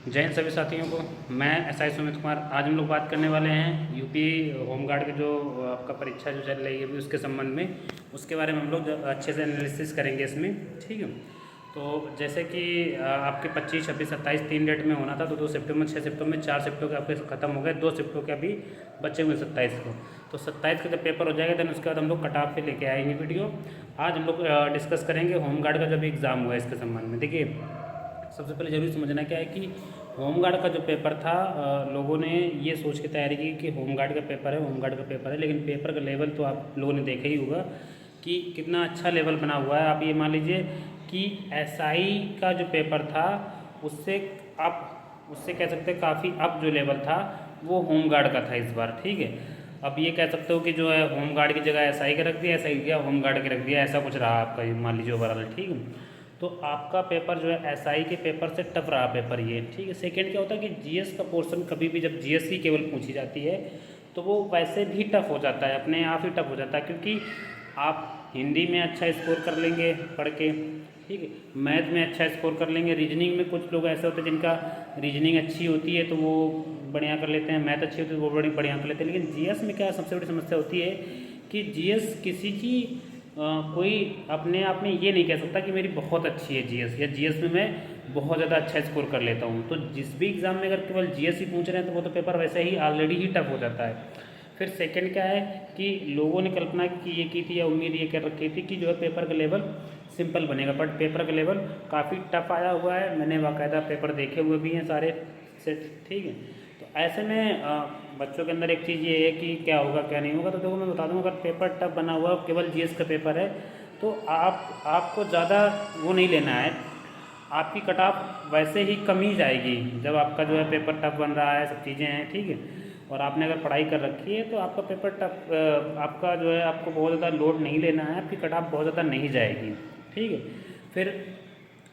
जय हिंद सभी साथियों को। मैं एसआई सुमित कुमार। आज हम लोग बात करने वाले हैं यूपी होमगार्ड की जो आपका परीक्षा जो चल रही है अभी उसके संबंध में, उसके बारे में हम लोग अच्छे से एनालिसिस करेंगे इसमें। ठीक है, तो जैसे कि आपके 25, 26, 27 3 डेट में होना था, तो 2 सिफ्टों में, 6 सिफ्टों में, 4 सिफ्टों के आपके ख़त्म हो गए, 2 सिफ्टों के अभी बचे हुए 27 को। तो 27 का जब पेपर हो जाएगा देन उसके बाद हम लोग कट ऑफ पे लेके आएंगे वीडियो। आज हम लोग डिस्कस करेंगे होमगार्ड का जब एग्ज़ाम हुआ है इसके संबंध में। देखिए, सबसे पहले ज़रूर समझना क्या है कि होमगार्ड का जो पेपर था, लोगों ने ये सोच के तैयारी की कि होमगार्ड का पेपर है, होमगार्ड का पेपर है, लेकिन पेपर का लेवल तो आप लोगों ने देखा ही होगा कि कितना अच्छा लेवल बना हुआ है। आप ये मान लीजिए कि एसआई का जो पेपर था उससे आप उससे कह सकते हैं काफ़ी अप जो लेवल था वो होमगार्ड का था इस बार। ठीक है, अब ये कह सकते हो कि जो है होमगार्ड की जगह एसआई का रख दिया, एसआई की जगह होमगार्ड के रख दिया, ऐसा कुछ रहा आपका, ये मान लीजिए ओवरऑल। ठीक है, तो आपका पेपर जो है एसआई के पेपर से टफ रहा पेपर ये। ठीक है, सेकंड क्या होता है कि जीएस का पोर्शन कभी भी जब जीएस ही केवल पूछी जाती है तो वो वैसे भी टफ हो जाता है, अपने आप ही टफ हो जाता है, क्योंकि आप हिंदी में अच्छा स्कोर कर लेंगे पढ़ के, ठीक है, मैथ में अच्छा स्कोर कर लेंगे, रीजनिंग में कुछ लोग ऐसे होते हैं जिनका रीजनिंग अच्छी होती है तो वो बढ़िया कर लेते हैं, मैथ अच्छी होती है तो वो बड़ी बढ़िया कर लेते हैं। लेकिन जीएस में क्या सबसे बड़ी समस्या होती है कि जीएस किसी की कोई अपने आप में ये नहीं कह सकता कि मेरी बहुत अच्छी है जीएस, या जीएस में मैं बहुत ज़्यादा अच्छा स्कोर कर लेता हूँ। तो जिस भी एग्ज़ाम में अगर केवल जीएस ही पूछ रहे हैं तो वो तो पेपर वैसे ही ऑलरेडी ही टफ हो जाता है। फिर सेकंड क्या है कि लोगों ने कल्पना की ये की थी या उम्मीद ये कर रखी थी कि जो है पेपर का लेवल सिंपल बनेगा, बट पेपर का लेवल काफ़ी टफ आया हुआ है। मैंने बाकायदा पेपर देखे हुए भी हैं सारे सेट। ठीक है, तो ऐसे में बच्चों के अंदर एक चीज़ ये है कि क्या होगा क्या नहीं होगा। तो देखो, मैं बता दूँ, अगर पेपर टफ बना हुआ केवल जीएस का पेपर है तो आपको ज़्यादा वो नहीं लेना है, आपकी कट ऑफ वैसे ही कम ही जाएगी जब आपका जो है पेपर टफ बन रहा है, सब चीज़ें हैं। ठीक है, और आपने अगर पढ़ाई कर रखी है तो आपका पेपर टफ, आपका जो है आपको बहुत ज़्यादा लोड नहीं लेना है, आपकी कट ऑफ बहुत ज़्यादा नहीं जाएगी। ठीक है, फिर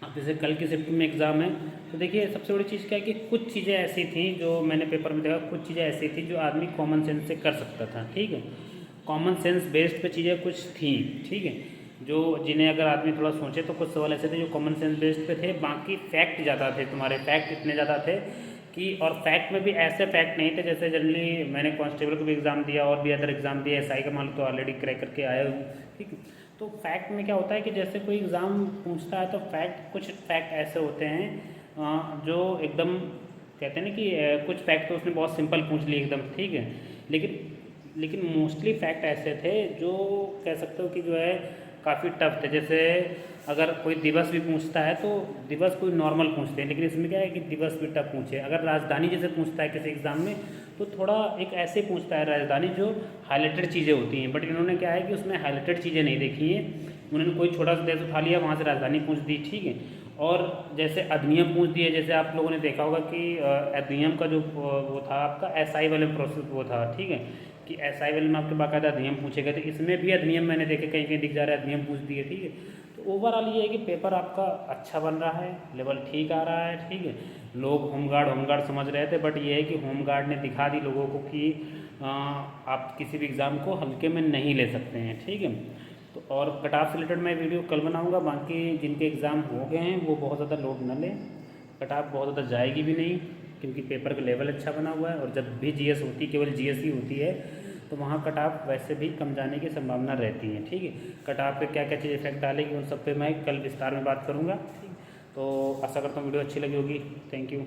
अब जैसे कल की शिफ्ट में एग्ज़ाम है तो देखिए सबसे बड़ी चीज़ क्या है कि कुछ चीज़ें ऐसी थी जो मैंने पेपर में देखा, कुछ चीज़ें ऐसी थी जो आदमी कॉमन सेंस से कर सकता था। ठीक है, कॉमन सेंस बेस्ड पे चीज़ें कुछ थी। ठीक है, जो जिन्हें अगर आदमी थोड़ा सोचे तो कुछ सवाल ऐसे थे जो कॉमन सेंस बेस्ड पे थे, बाकी फैक्ट ज़्यादा थे, तुम्हारे फैक्ट इतने ज़्यादा थे कि, और फैक्ट में भी ऐसे फैक्ट नहीं थे जैसे जनरली मैंने कांस्टेबल को भी एग्ज़ाम दिया और भी अदर एग्ज़ाम दिया, एसआई का मान लो तो ऑलरेडी क्रैक करके आया हूँ। ठीक है, तो फैक्ट में क्या होता है कि जैसे कोई एग्ज़ाम पूछता है तो कुछ फैक्ट ऐसे होते हैं जो एकदम कहते हैं ना कि कुछ फैक्ट तो उसने बहुत सिंपल पूछ लिए एकदम। ठीक है, लेकिन मोस्टली फैक्ट ऐसे थे जो कह सकते हो कि जो है काफ़ी टफ थे। जैसे अगर कोई दिवस भी पूछता है तो दिवस कोई नॉर्मल पूछते हैं, लेकिन इसमें क्या है कि दिवस भी टफ पूछे। अगर राजधानी जैसे पूछता है किसी एग्ज़ाम में तो थोड़ा एक ऐसे पूछता है राजधानी जो हाईलाइटेड चीज़ें होती हैं, बट इन्होंने क्या है कि उसमें हाईलाइटेड चीज़ें नहीं देखी हैं, उन्होंने कोई छोटा सा देश उठा लिया, वहाँ से राजधानी पूछ दी। ठीक है, और जैसे अधिनियम पूछ दिए, जैसे आप लोगों ने देखा होगा कि अधिनियम का जो वो था आपका एसआई वाले प्रोसेस वो था। ठीक है, कि एसआई वाले में आपके बाकायदा अधिनियम पूछे गए थे, इसमें भी अधिनियम मैंने देखे कहीं कहीं दिख जा रहा है, अधिनियम पूछ दिए। ठीक है, तो ओवरऑल ये है कि पेपर आपका अच्छा बन रहा है, लेवल ठीक आ रहा है। ठीक है, लोग होमगार्ड समझ रहे थे, बट ये है कि होमगार्ड ने दिखा दी लोगों को कि आप किसी भी एग्ज़ाम को हल्के में नहीं ले सकते हैं। ठीक है, तो और कट ऑफ से रिलेटेड मैं वीडियो कल बनाऊंगा। बाकी जिनके एग्ज़ाम हो गए हैं वो बहुत ज़्यादा लोड न लें, कट ऑफ बहुत ज़्यादा जाएगी भी नहीं, क्योंकि पेपर का लेवल अच्छा बना हुआ है। और जब भी जीएस होती है, केवल जीएस ही होती है, तो वहाँ कट ऑफ वैसे भी कम जाने की संभावना रहती है। ठीक है, कट ऑफ पे क्या क्या चीज़ इफेक्ट डालेगी उन सब पे मैं कल विस्तार में बात करूँगा। ठीक, तो आशा करता हूँ वीडियो अच्छी लगी होगी। Thank you.